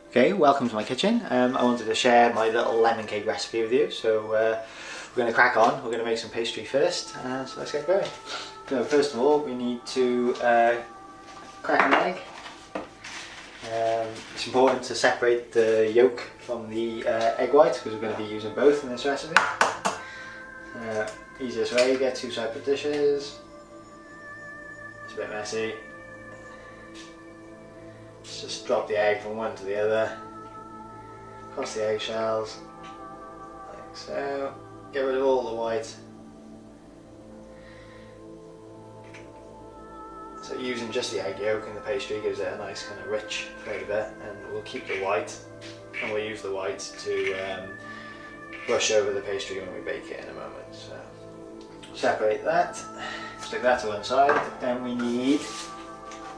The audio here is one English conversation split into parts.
Okay, welcome to my kitchen. I wanted to share my little lemon cake recipe with you. So we're going to crack on. We're going to make some pastry first, so let's get going. So first of all, we need to crack an egg. It's important to separate the yolk from the egg white because we're going to be using both in this recipe. Easiest way, get two separate dishes. It's a bit messy. Just drop the egg from one to the other, cross the eggshells, like so, get rid of all the white. So using just the egg yolk in the pastry gives it a nice kind of rich flavour, and we'll keep the white, and we'll use the white to brush over the pastry when we bake it in a moment. So separate that, stick that to one side, then we need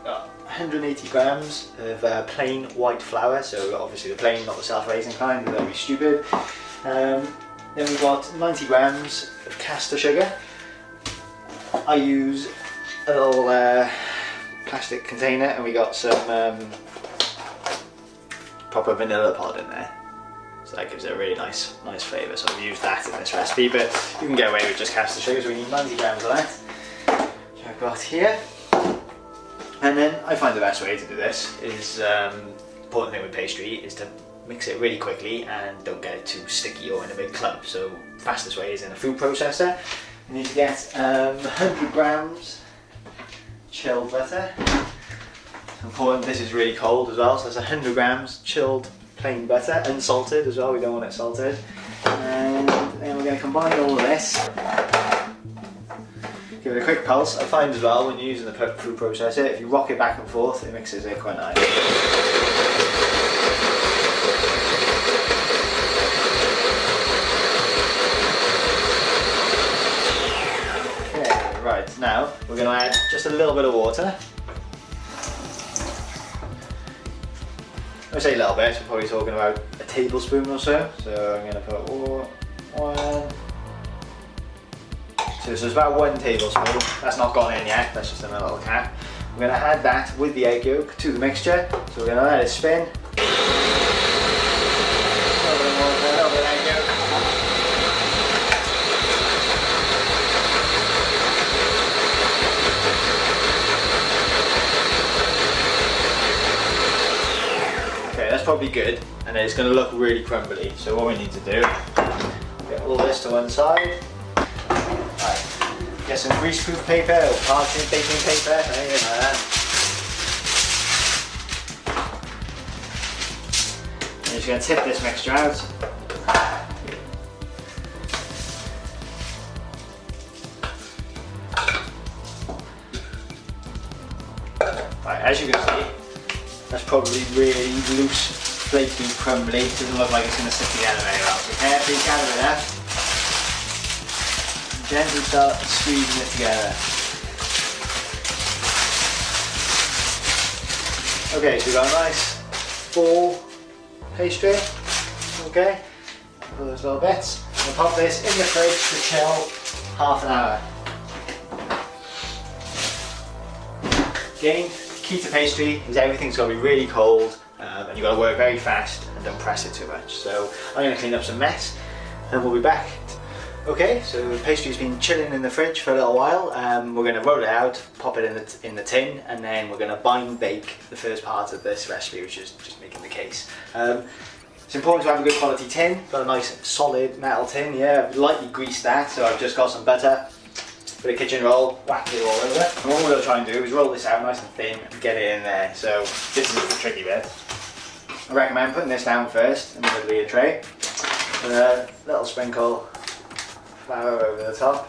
180 grams of plain white flour, so obviously the plain, not the self-raising kind, that'll be stupid. Then we've got 90 grams of caster sugar. I use a little plastic container, and we got some proper vanilla pod in there, so that gives it a really nice flavour. So I've used that in this recipe, but you can get away with just caster sugar, so we need 90 grams of that, which I've got here. And then I find the best way to do this is, important thing with pastry is to mix it really quickly and don't get it too sticky or in a big clump. So fastest way is in a food processor. You need to get 100 grams chilled butter. Important, this is really cold as well, so it's 100 grams chilled plain butter, unsalted as well, we don't want it salted. And then we're going to combine all of this. Give it a quick pulse. I find as well when you're using the food processor, if you rock it back and forth, it mixes it quite nice. Okay, right, now we're going to add just a little bit of water. When I say a little bit, we're probably talking about a tablespoon or so. So I'm going to put one. So it's about 1 tablespoon, that's not gone in yet, that's just in a little cap. We're going to add that with the egg yolk to the mixture, so we're going to let it spin. A little bit of water, a little bit of egg yolk. Okay, that's probably good, and then it's going to look really crumbly, so what we need to do, get all this to one side. Get some greaseproof paper or parchment baking paper, anything like that. I'm just going to tip this mixture out. Right, as you can see, that's probably really loose, flaky, crumbly. It doesn't look like it's going to stick together very well. So carefully gather it up. Gently start squeezing it together. Okay, so we've got a nice full pastry. Okay, for those little bits. We'll pop this in the fridge to chill half an hour. Again, key to pastry is everything's got to be really cold, and you've got to work very fast and don't press it too much. So I'm going to clean up some mess, and we'll be back. Okay, so the pastry's been chilling in the fridge for a little while. We're going to roll it out, pop it in the tin, and then we're going to bind bake the first part of this recipe, which is just making the case. It's important to have a good quality tin. Got a nice solid metal tin. Yeah, I've lightly greased that, so I've just got some butter, bit of kitchen roll, whacked it all over. And what we're going to try and do is roll this out nice and thin and get it in there. So this is the tricky bit. I recommend putting this down first in the middle of your tray, and a little sprinkle flour over the top.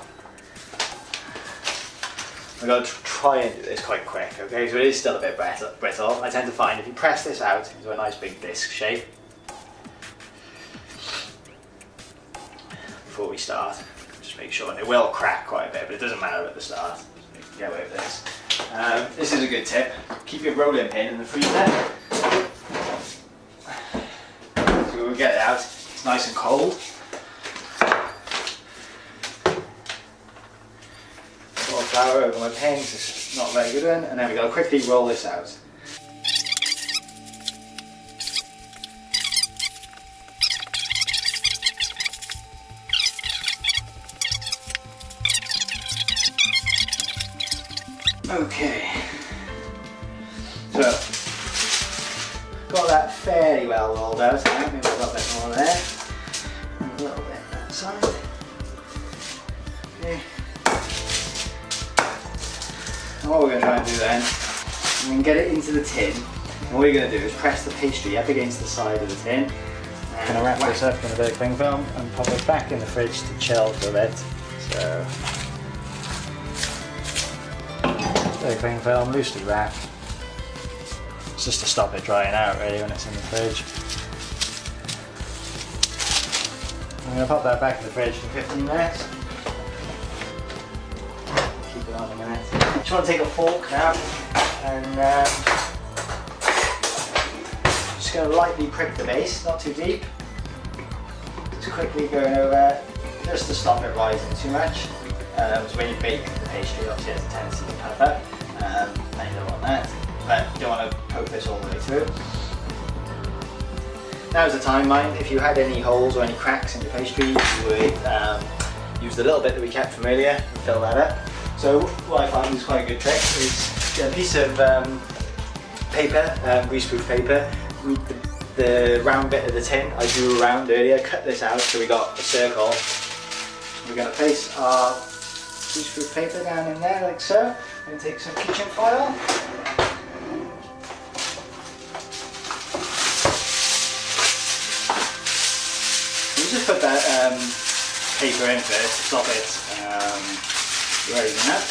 I'm going to try and do this quite quick, okay, so it is still a bit brittle. I tend to find if you press this out into a nice big disc shape before we start, just make sure, and it will crack quite a bit, but it doesn't matter at the start, so you can get away with this. This is a good tip, keep your rolling pin in the freezer, so we'll get it out, it's nice and cold. Flour over my pen, it's not a very good one, and then we've got to quickly roll this out. Okay, so got that fairly well rolled out. Maybe we've got a bit more there, and a little bit on that side. Okay. And what we're going to try and do then, we can get it into the tin. And what you're going to do is press the pastry up against the side of the tin. I'm going to wrap this up in a bit of cling film and pop it back in the fridge to chill for a bit. So, bit of cling film, loosely wrapped. It's just to stop it drying out really when it's in the fridge. I'm going to pop that back in the fridge for 15 minutes. Keep it on a minute. Just want to take a fork now and just going to lightly prick the base, not too deep. Just quickly going over, just to stop it rising too much. So when you bake the pastry, obviously it has a tendency to puff up, and you don't want that. But you don't want to poke this all the way through. Now's the time, mind, if you had any holes or any cracks in your pastry, you would use the little bit that we kept from earlier and fill that up. So what I find is quite a good trick is get a piece of paper, greaseproof paper, the round bit of the tin I drew around earlier, cut this out so we got a circle. We're going to place our greaseproof paper down in there like so. I'm going to take some kitchen foil. Just put that paper in first to stop it rising up,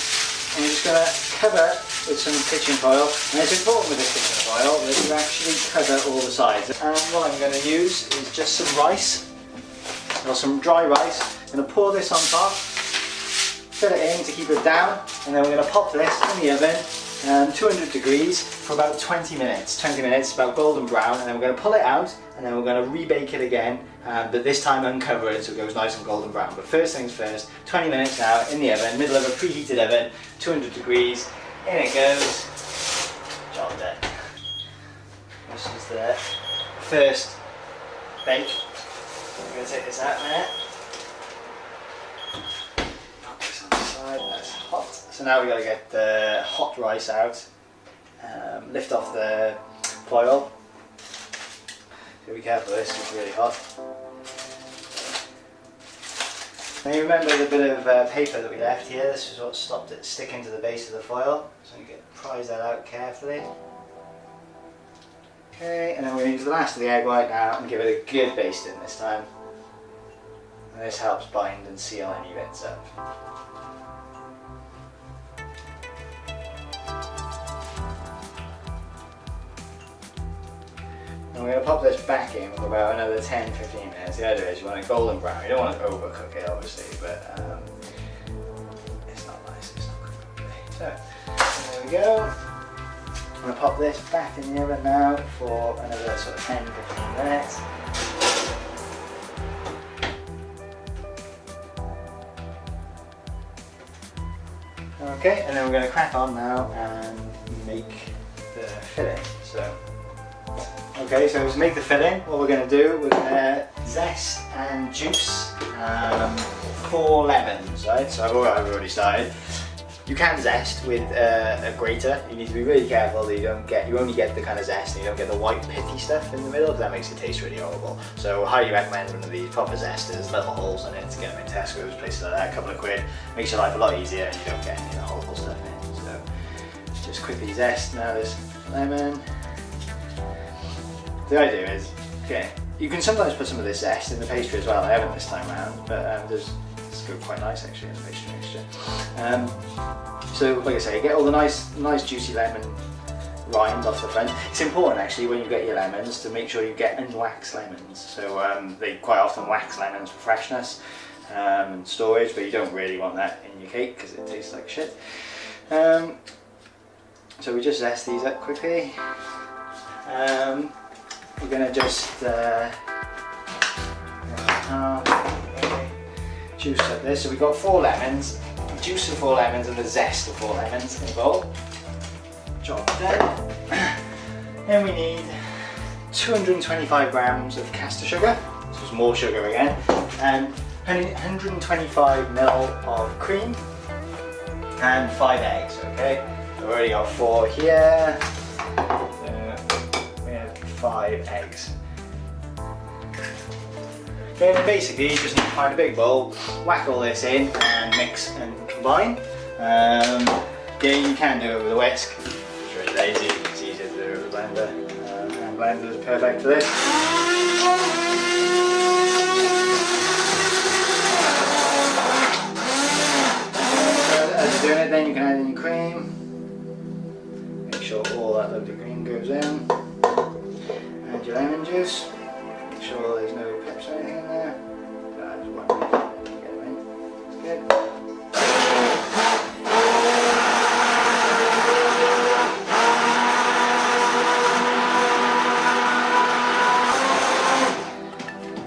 and you're just going to cover with some kitchen foil. And it's important with this kitchen foil that you actually cover all the sides. And what I'm going to use is just some rice, or some dry rice. I'm going to pour this on top, fill it in to keep it down, and then we're going to pop this in the oven 200 degrees for about 20 minutes. 20 minutes, about golden brown, and then we're going to pull it out and then we're going to rebake it again, but this time uncover it so it goes nice and golden brown. But first things first, 20 minutes now in the oven, middle of a preheated oven, 200 degrees, in it goes. Job done. This is the first bake. I'm going to take this out now. Put this on the side, that's hot. So now we've got to get the hot rice out, lift off the foil. So be careful, this is really hot. Now you remember the bit of paper that we left here, this is what stopped it sticking to the base of the foil. So you can prise that out carefully. Okay, and then we're going to use the last of the egg white now and give it a good basting this time. And this helps bind and seal any bits up. And we're going to pop this back in for about another 10-15 minutes. The idea is you want it golden brown. You don't want to overcook it obviously, but it's not nice, it's not cooked properly. So there we go. I'm going to pop this back in the oven now for another sort of 10-15 minutes. Okay, and then we're going to crack on now and make the filling. Okay, so to make the filling, what we're going to do, we're going to zest and juice 4 lemons, right? So I've already started. You can zest with a grater. You need to be really careful that you only get the kind of zest and you don't get the white pitty stuff in the middle, because that makes it taste really horrible. So I highly recommend one of these proper zesters, little holes in it, to get them in Tesco's, places like that, a couple of quid. Makes your life a lot easier and you don't get any of the horrible stuff in. So just quickly zest now this lemon. The idea is, okay, you can sometimes put some of this zest in the pastry as well. I haven't this time around, but it's good, quite nice actually in the pastry mixture. So like I say, get all the nice juicy lemon rind off the front. It's important actually when you get your lemons to make sure you get unwaxed lemons. So they quite often wax lemons for freshness and storage, but you don't really want that in your cake because it tastes like shit. So we just zest these up quickly. We're going to just juice up this. So we've got 4 lemons, juice of 4 lemons and the zest of 4 lemons in a bowl. Job done. Then we need 225 grams of caster sugar, so it's more sugar again, and 125 ml of cream and 5 eggs, okay? we've already got 4 here. We have 5 eggs. Okay, then basically you just need to find a big bowl, whack all this in and mix and combine. Yeah, you can do it with a whisk. It's really lazy, it's easier to do it with a blender. And blender is perfect for this. As you're doing it, then you can add in your cream. Make sure all that lovely cream goes in. Add your lemon juice. Make sure there's no pips or anything in there. Just one minute, get them in. That's good.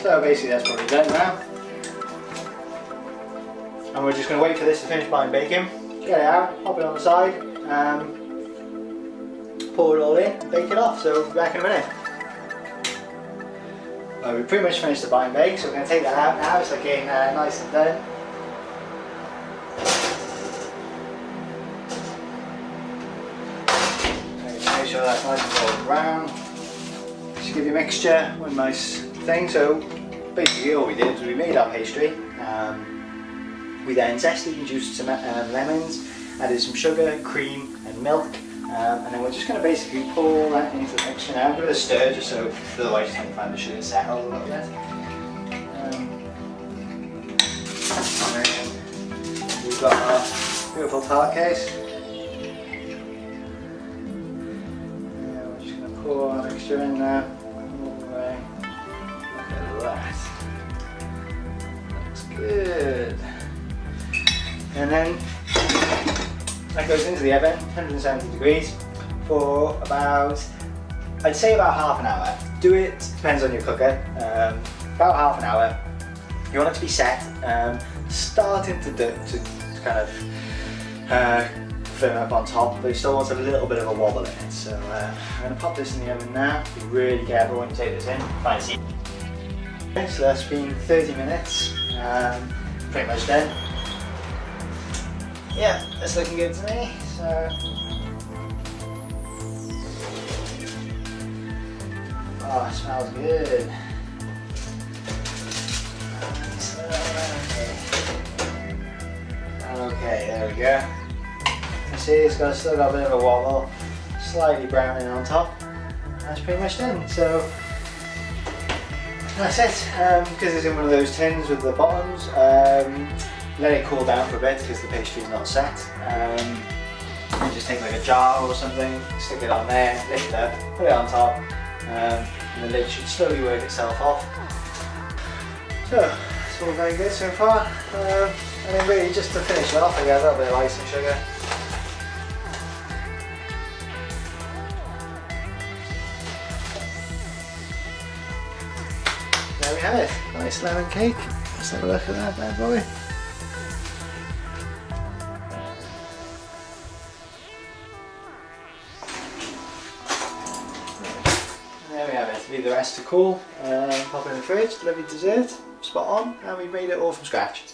So basically that's probably done now. And we're just going to wait for this to finish by baking. Get it out, pop it on the side, pour it all in, bake it off. So we'll be back in a minute. We've pretty much finished the bind bake, so we're going to take that out now. It's looking nice and done. Make sure that's nice and golden brown. Just give you a mixture, one nice thing. So basically all we did was we made our pastry. We then zested and juiced some lemons, added some sugar, cream and milk, and then we're just going to basically pour that into the mixture now. Give it a stir just so otherwise you can find the sugar settled a little bit. And then we've got our beautiful tart case. We're just going to pour our mixture in there all the way. Look at that. Looks good. And then that goes into the oven, 170 degrees, for about, I'd say about half an hour. Do it, depends on your cooker, about half an hour. You want it to be set, starting to kind of firm up on top, but you still want a little bit of a wobble in it. So I'm going to pop this in the oven now. Be really careful when you take this in. Find a seat. Okay, so that's been 30 minutes, pretty much done. Yeah, that's looking good to me. So oh, it smells good. Okay, there we go. You see it's still got a bit of a wobble, slightly browning on top. That's pretty much done. So that's it. Because it's in one of those tins with the bottoms, let it cool down for a bit because the pastry is not set. And just take like a jar or something, stick it on there, lift it up, put it on top, and the lid should slowly work itself off. So it's all very good so far. And then really just to finish it off, I got a little bit of icing sugar. There we have it, nice lemon cake. Let's have a look at that bad boy. There we have it, leave the rest to cool, pop it in the fridge, lovely dessert, spot on, and we made it all from scratch.